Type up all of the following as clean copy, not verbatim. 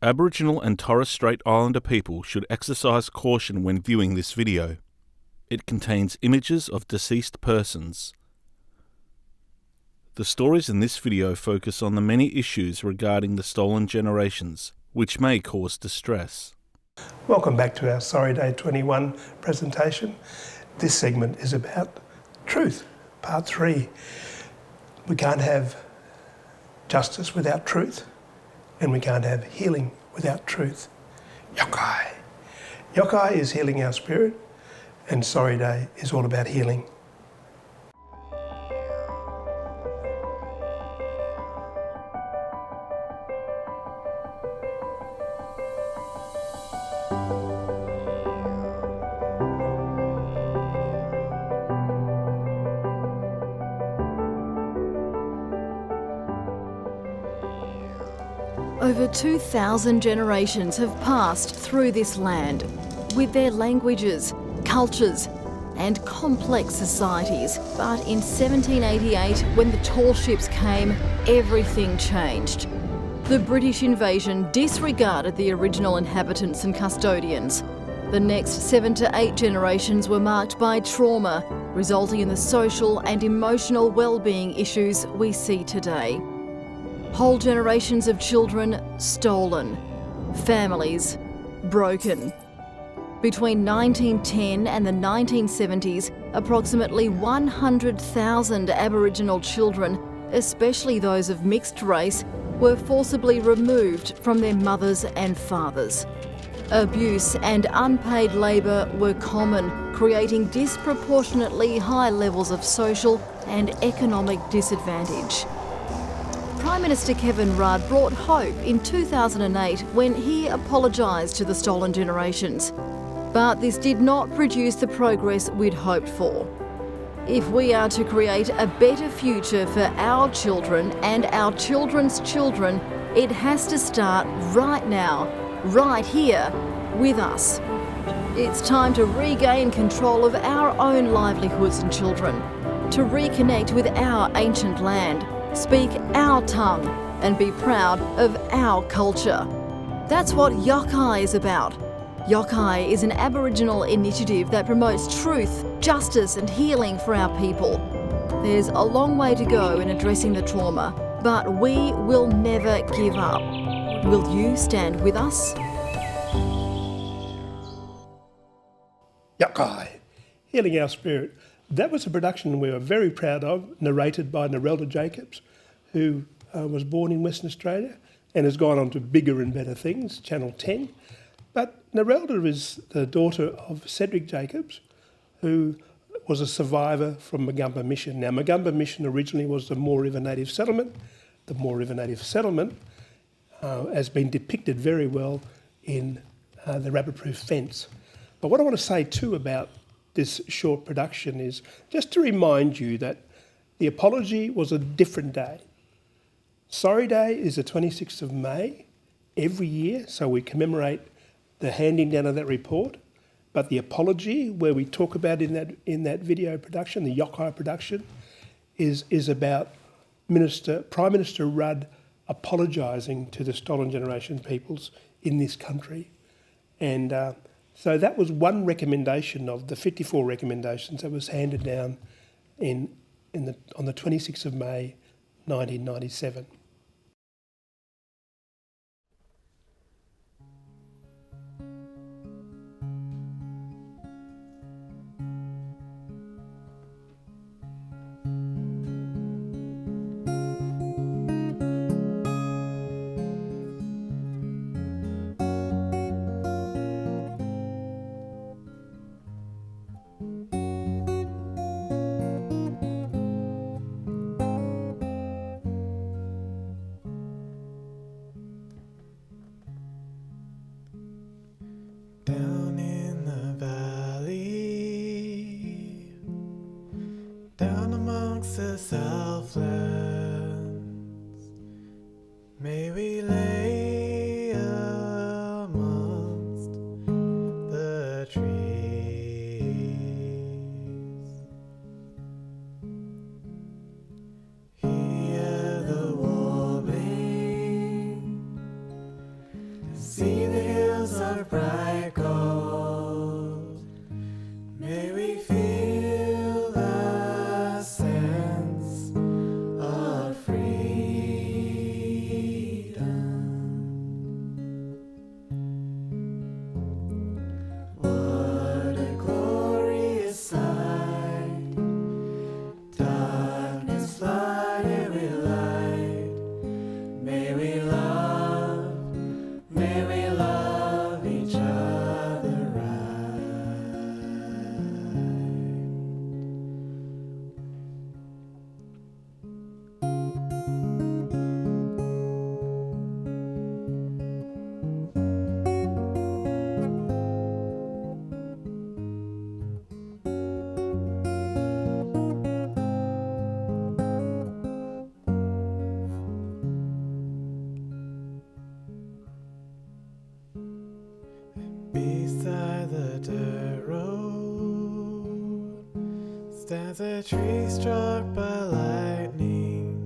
Aboriginal and Torres Strait Islander people should exercise caution when viewing this video. It contains images of deceased persons. The stories in this video focus on the many issues regarding the stolen generations, which may cause distress. Welcome back to our Sorry Day 21 presentation. This segment is about truth, part 3. We can't have justice without truth, and we can't have healing without truth. Yokai. Yokai is healing our spirit, and Sorry Day is all about healing. Over 2,000 generations have passed through this land, with their languages, cultures and complex societies. But in 1788, when the tall ships came, everything changed. The British invasion disregarded the original inhabitants and custodians. The next 7 to 8 generations were marked by trauma, resulting in the social and emotional well-being issues we see today. Whole generations of children stolen, families broken. Between 1910 and the 1970s, approximately 100,000 Aboriginal children, especially those of mixed race, were forcibly removed from their mothers and fathers. Abuse and unpaid labour were common, creating disproportionately high levels of social and economic disadvantage. Prime Minister Kevin Rudd brought hope in 2008 when he apologised to the stolen generations. But this did not produce the progress we'd hoped for. If we are to create a better future for our children and our children's children, it has to start right now, right here, with us. It's time to regain control of our own livelihoods and children, to reconnect with our ancient land, speak our tongue and be proud of our culture. That's what Yokai is about. Yokai is an Aboriginal initiative that promotes truth, justice and healing for our people. There's a long way to go in addressing the trauma, but we will never give up. Will you stand with us? Yokai, healing our spirit. That was a production we were very proud of, narrated by Narelda Jacobs, who was born in Western Australia and has gone on to bigger and better things, Channel 10. But Narelda is the daughter of Cedric Jacobs, who was a survivor from Koondarm Mission. Now, Koondarm Mission originally was the Moore River Native Settlement. The Moore River Native Settlement has been depicted very well in the Rabbit-Proof Fence. But what I want to say too about this short production is just to remind you that the apology was a different day. Sorry Day is the 26th of May every year, so we commemorate the handing down of that report. But the apology, where we talk about in that video production, the Yokai production, is about Prime Minister Rudd apologising to the stolen generation peoples in this country. And so that was one recommendation of the 54 recommendations that was handed down on the 26th of May 1997. Down in the valley, down amongst the southlands, may we lay amongst the trees. Hear the warbling see the hills of bright gold. May we feel the sense of freedom. What a glorious sight, darkness flooded with light. May we love each other right. Beside the dirt road stands a tree struck by lightning,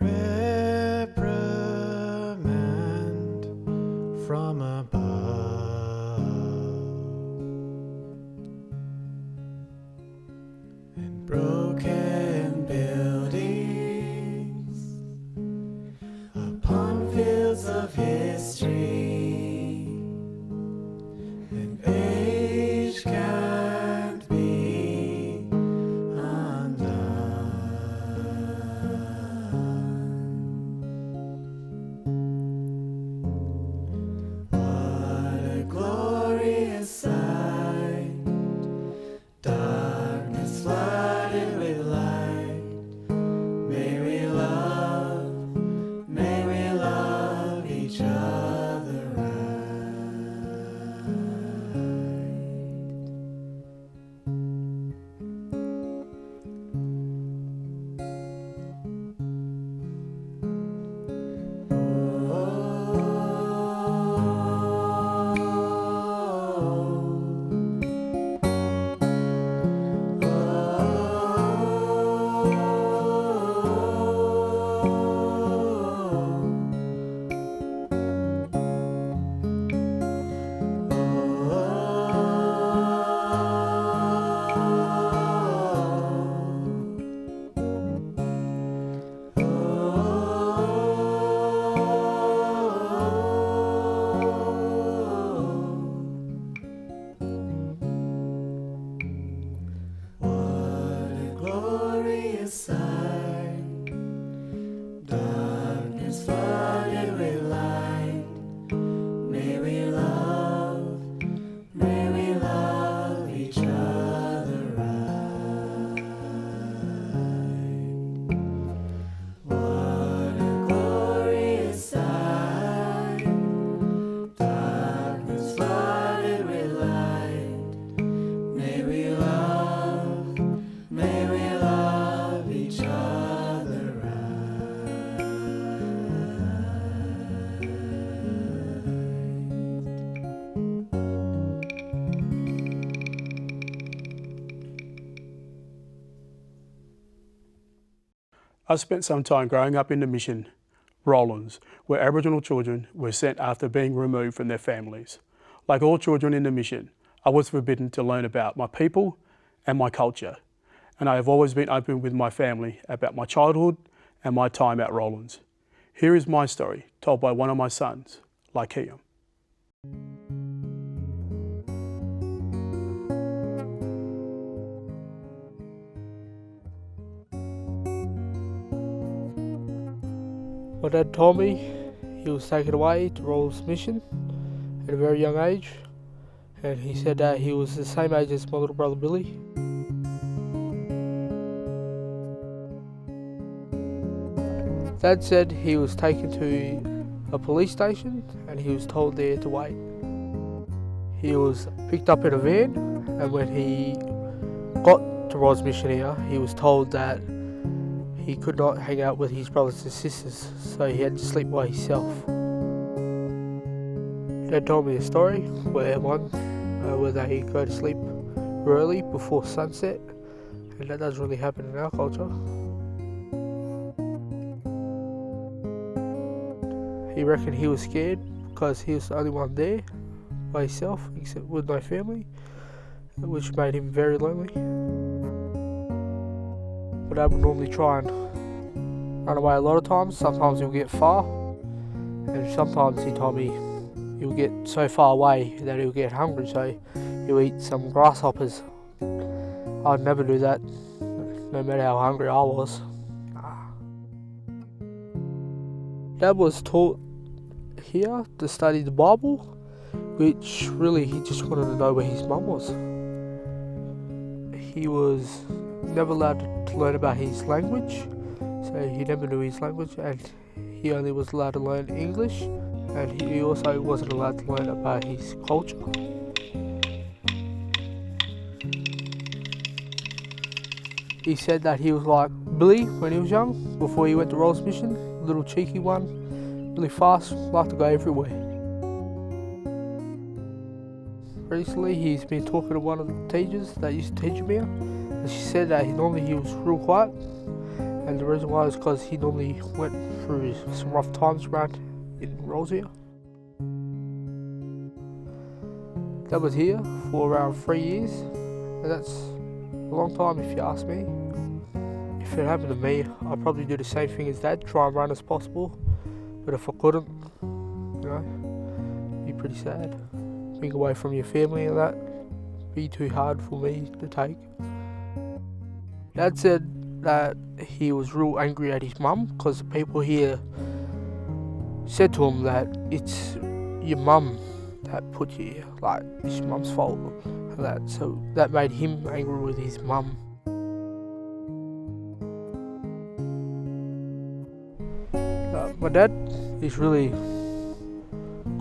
reprimand from above, and broken buildings upon fields of history, and age can't be undone. What a glorious sight, darkness flooded with light. May we love each other right. What a glorious sight, darkness flooded with light. May we love each other right. What a glorious sight, darkness flooded with light. May we love each other right. I spent some time growing up in the mission, Roelands, where Aboriginal children were sent after being removed from their families. Like all children in the mission, I was forbidden to learn about my people and my culture, and I have always been open with my family about my childhood and my time at Roelands. Here is my story, told by one of my sons, Lyceum. My dad told me he was taken away to Roelands Mission at a very young age, and he said that he was the same age as my little brother Billy. Dad said he was taken to a police station and he was told there to wait. He was picked up in a van, and when he got to Roelands Mission here, he was told that he could not hang out with his brothers and sisters, so he had to sleep by himself. Dad told me a story where they go to sleep early before sunset, and that doesn't really happen in our culture. He reckoned he was scared because he was the only one there by himself, except with no family, which made him very lonely. But Dad would normally try and run away a lot of times. Sometimes he'll get far, and sometimes he told me he'll get so far away that he'll get hungry, so he'll eat some grasshoppers. I'd never do that, no matter how hungry I was. Dad was taught here to study the Bible, which really he just wanted to know where his mum was. He was never allowed to learn about his language, so he never knew his language, and he only was allowed to learn English, and he also wasn't allowed to learn about his culture. He said that he was like Billy when he was young, before he went to Roelands Mission, a little cheeky one, really fast, liked to go everywhere. Recently he's been talking to one of the teachers that used to teach him here, and she said that normally he was real quiet, and the reason why is because he normally went through some rough times around in Roelands here. Dad was here for around 3 years, and that's a long time if you ask me. If it happened to me, I'd probably do the same thing as Dad, try and run as possible, but if I couldn't, you know, it'd be pretty sad. Being away from your family and that, be too hard for me to take. Dad said that he was real angry at his mum because the people here said to him that it's your mum that put you here, like it's your mum's fault and that. So that made him angry with his mum. My dad is really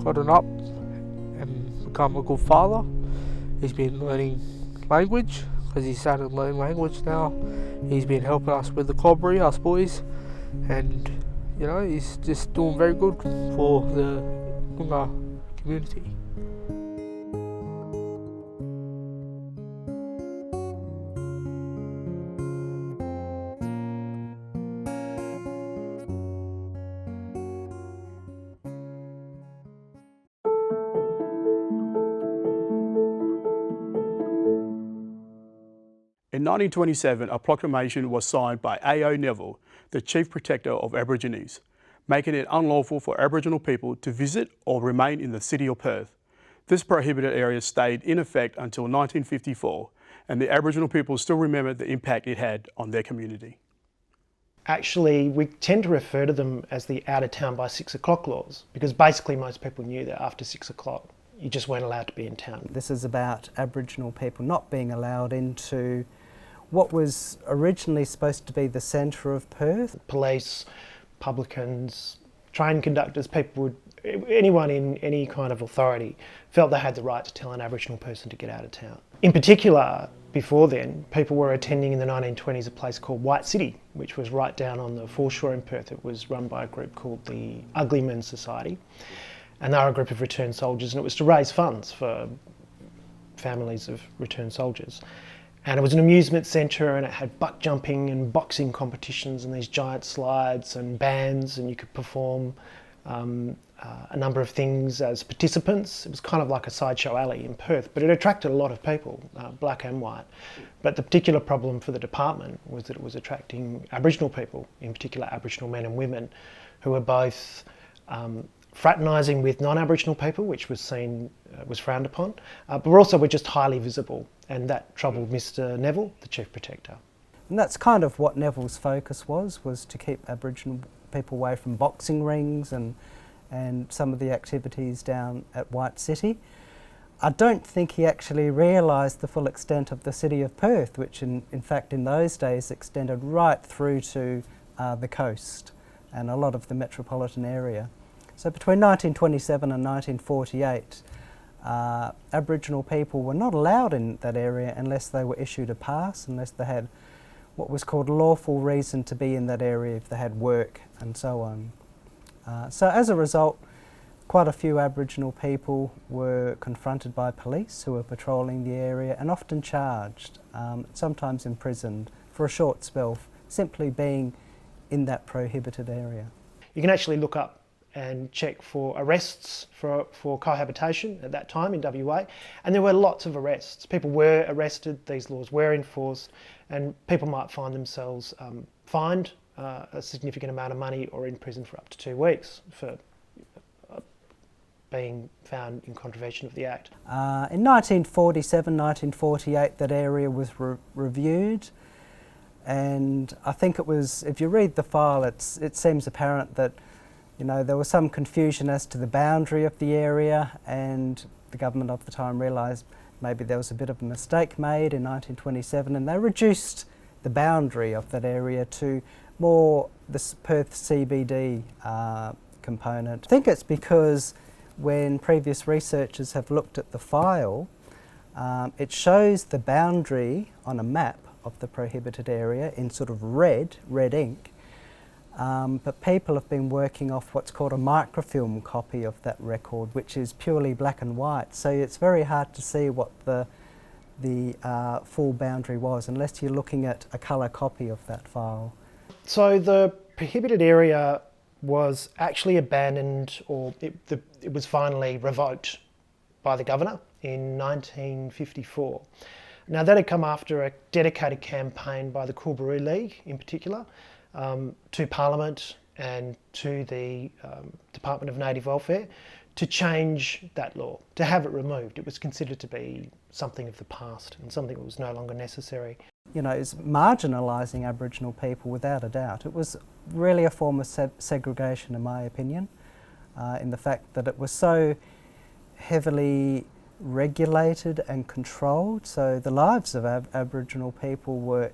gotten up and become a good father. He's been learning language because he started learning language now. He's been helping us with the cobbery, us boys, and you know, he's just doing very good for the Koondarm community. In 1927, a proclamation was signed by A.O. Neville, the Chief Protector of Aborigines, making it unlawful for Aboriginal people to visit or remain in the city of Perth. This prohibited area stayed in effect until 1954, and the Aboriginal people still remember the impact it had on their community. Actually, we tend to refer to them as the out of town by 6 o'clock laws, because basically most people knew that after 6 o'clock you just weren't allowed to be in town. This is about Aboriginal people not being allowed into what was originally supposed to be the centre of Perth. Police, publicans, train conductors, anyone in any kind of authority felt they had the right to tell an Aboriginal person to get out of town. In particular, before then, people were attending in the 1920s a place called White City, which was right down on the foreshore in Perth. It was run by a group called the Uglymen Society, and they were a group of returned soldiers, and it was to raise funds for families of returned soldiers. And it was an amusement centre, and it had buck jumping and boxing competitions and these giant slides and bands, and you could perform a number of things as participants. It was kind of like a sideshow alley in Perth, but it attracted a lot of people, black and white. But the particular problem for the department was that it was attracting Aboriginal people, in particular Aboriginal men and women, who were both fraternising with non-Aboriginal people, which was frowned upon, but also were just highly visible, and that troubled Mr. Neville, the Chief Protector. And that's kind of what Neville's focus was to keep Aboriginal people away from boxing rings and some of the activities down at White City. I don't think he actually realised the full extent of the city of Perth, which in fact in those days extended right through to the coast and a lot of the metropolitan area. So between 1927 and 1948, Aboriginal people were not allowed in that area unless they were issued a pass, unless they had what was called lawful reason to be in that area, if they had work and so on. So as a result, quite a few Aboriginal people were confronted by police who were patrolling the area and often charged, sometimes imprisoned for a short spell, simply being in that prohibited area. You can actually look up and check for arrests for cohabitation at that time in WA, and there were lots of arrests. People were arrested, these laws were enforced, and people might find themselves fined a significant amount of money or in prison for up to 2 weeks for being found in contravention of the Act. In 1947, 1948, that area was reviewed, and I think it was, if you read the file, it seems apparent that, you know, there was some confusion as to the boundary of the area, and the government of the time realised maybe there was a bit of a mistake made in 1927, and they reduced the boundary of that area to more the Perth CBD component. I think it's because when previous researchers have looked at the file, it shows the boundary on a map of the prohibited area in sort of red ink, but people have been working off what's called a microfilm copy of that record, which is purely black and white, so it's very hard to see what the full boundary was unless you're looking at a colour copy of that file. So the prohibited area was actually abandoned, or it was finally revoked by the governor in 1954. Now that had come after a dedicated campaign by the Coolbaroo League in particular, to Parliament and to the Department of Native Welfare to change that law, to have it removed. It was considered to be something of the past and something that was no longer necessary. You know, it's marginalising Aboriginal people without a doubt. It was really a form of segregation, in my opinion, in the fact that it was so heavily regulated and controlled. So the lives of Aboriginal people were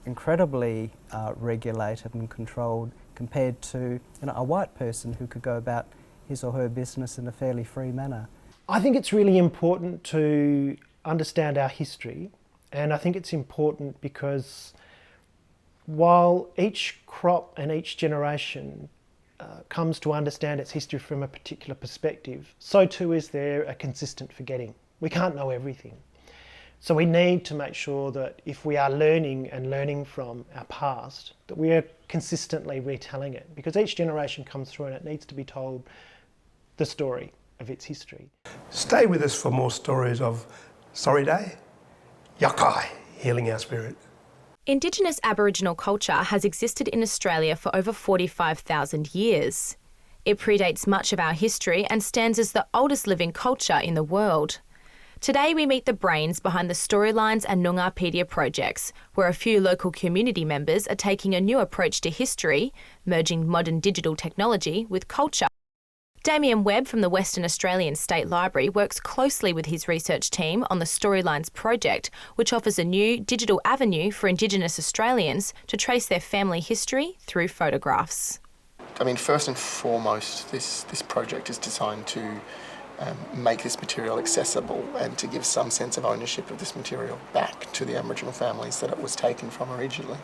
incredibly regulated and controlled compared to, you know, a white person who could go about his or her business in a fairly free manner. I think it's really important to understand our history, and I think it's important because while each crop and each generation comes to understand its history from a particular perspective, so too is there a consistent forgetting. We can't know everything. So we need to make sure that if we are learning from our past, that we are consistently retelling it, because each generation comes through and it needs to be told the story of its history. Stay with us for more stories of Sorry Day, Yokai, healing our spirit. Indigenous Aboriginal culture has existed in Australia for over 45,000 years. It predates much of our history and stands as the oldest living culture in the world. Today we meet the brains behind the Storylines and Noongarpedia projects, where a few local community members are taking a new approach to history, merging modern digital technology with culture. Damien Webb from the Western Australian State Library works closely with his research team on the Storylines project, which offers a new digital avenue for Indigenous Australians to trace their family history through photographs. I mean, first and foremost, this project is designed to make this material accessible and to give some sense of ownership of this material back to the Aboriginal families that it was taken from originally.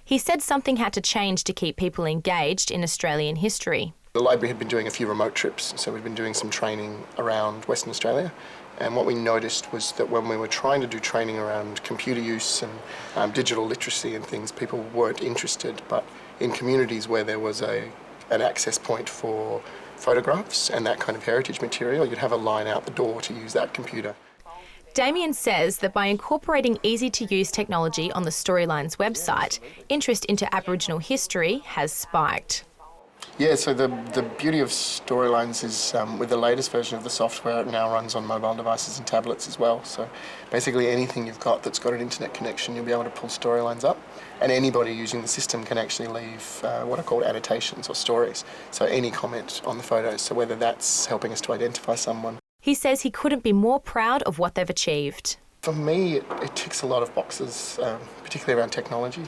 He said something had to change to keep people engaged in Australian history. The library had been doing a few remote trips, so we've been doing some training around Western Australia, and what we noticed was that when we were trying to do training around computer use and digital literacy and things, people weren't interested, but in communities where there was an access point for photographs and that kind of heritage material, you'd have a line out the door to use that computer. Damien says that by incorporating easy-to-use technology on the Storylines website, interest into Aboriginal history has spiked. Yeah, so the beauty of Storylines is with the latest version of the software, it now runs on mobile devices and tablets as well. So basically anything you've got that's got an internet connection, you'll be able to pull Storylines up. And anybody using the system can actually leave what are called annotations or stories. So any comment on the photos, so whether that's helping us to identify someone. He says he couldn't be more proud of what they've achieved. For me, it ticks a lot of boxes, particularly around technology,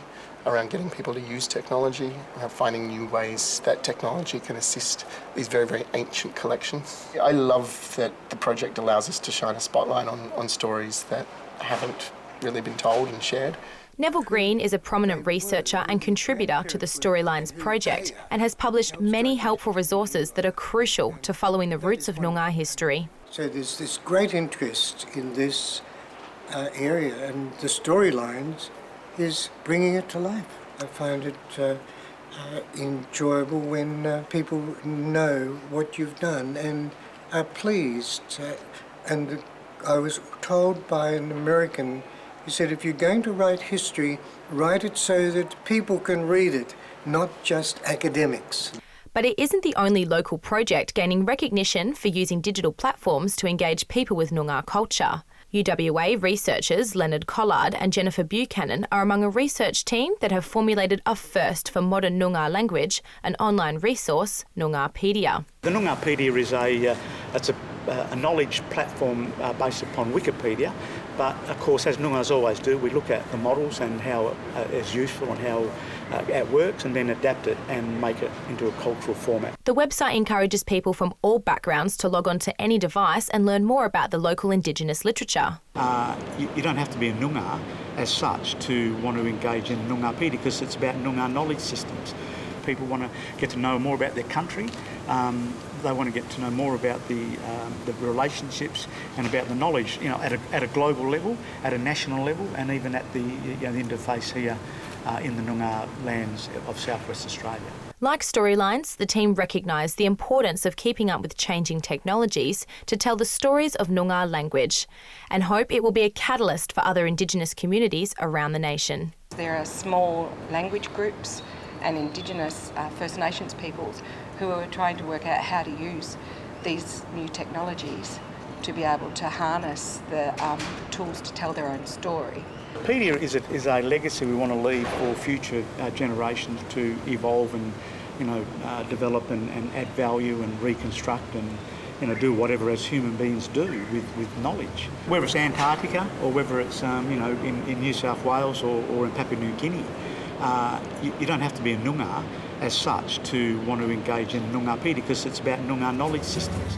around getting people to use technology, finding new ways that technology can assist these very, very ancient collections. I love that the project allows us to shine a spotlight on stories that haven't really been told and shared. Neville Green is a prominent researcher and contributor to the Storylines project and has published many helpful resources that are crucial to following the roots of Noongar history. So there's this great interest in this area, and the Storylines is bringing it to life. I find it enjoyable when people know what you've done and are pleased. And I was told by an American who said, if you're going to write history, write it so that people can read it, not just academics. But it isn't the only local project gaining recognition for using digital platforms to engage people with Noongar culture. UWA researchers Leonard Collard and Jennifer Buchanan are among a research team that have formulated a first for modern Noongar language, an online resource, Noongarpedia. The Noongarpedia is a knowledge platform based upon Wikipedia, but of course, as Noongars always do, we look at the models and how it's useful and how it works, and then adapt it and make it into a cultural format. The website encourages people from all backgrounds to log on to any device and learn more about the local Indigenous literature. You don't have to be a Noongar as such to want to engage in Noongarpedia, because it's about Noongar knowledge systems. People want to get to know more about their country. They want to get to know more about the relationships and about the knowledge, at a global level, at a national level, and even at the interface here in the Noongar lands of southwest Australia. Like Storylines, the team recognise the importance of keeping up with changing technologies to tell the stories of Noongar language, and hope it will be a catalyst for other Indigenous communities around the nation. There are small language groups and Indigenous First Nations peoples who are trying to work out how to use these new technologies to be able to harness the tools to tell their own story. Pedia is a legacy we want to leave for future generations to evolve and develop and add value and reconstruct and do whatever as human beings do with knowledge. Whether it's Antarctica or whether it's in New South Wales or in Papua New Guinea, you don't have to be a Noongar as such to want to engage in Noongarpedia, because it's about Noongar knowledge systems.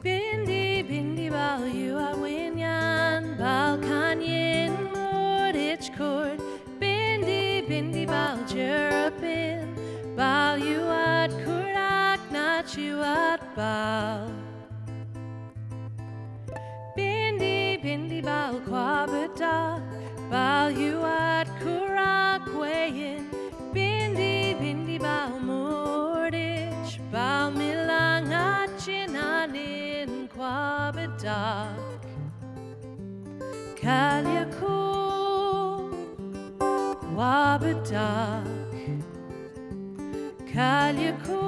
Bindi bindi bal you are winyan bal kanyin mordich cord. Bindi bindi bal jerapin bal you at kurak not you at bal. Bindi bindi bal kwabata bal you at kurak wayin. Bindi bindi bal mordich bal milang at chinanin kwabadak. Kalyaku kwabadak. Kalyaku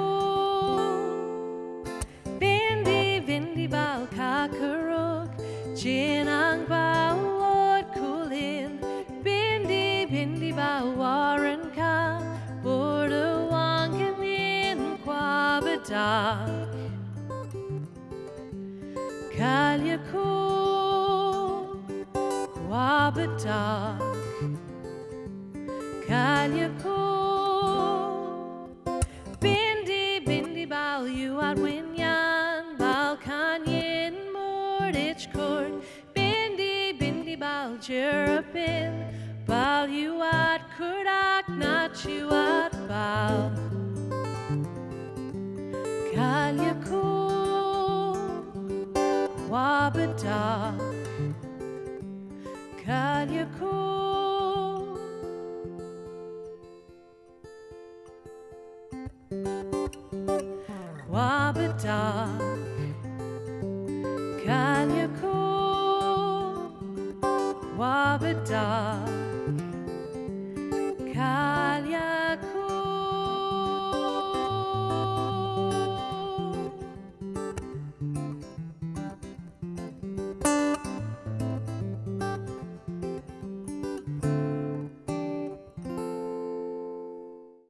bindi bindi bal kakaruk chinang bal lord kulin. Bindi bindi bal warren ka border wanganin kwabadak. Kalyaku kwabadak. Kalyaku bindi bindi bal you at winyan bal kanyin mordich cord. Bindi bindi bal jerapin bal you at kurak not you at bal. Kalyaku kwabadak. Kalyaku kwabadak. Kalyaku kwabadak.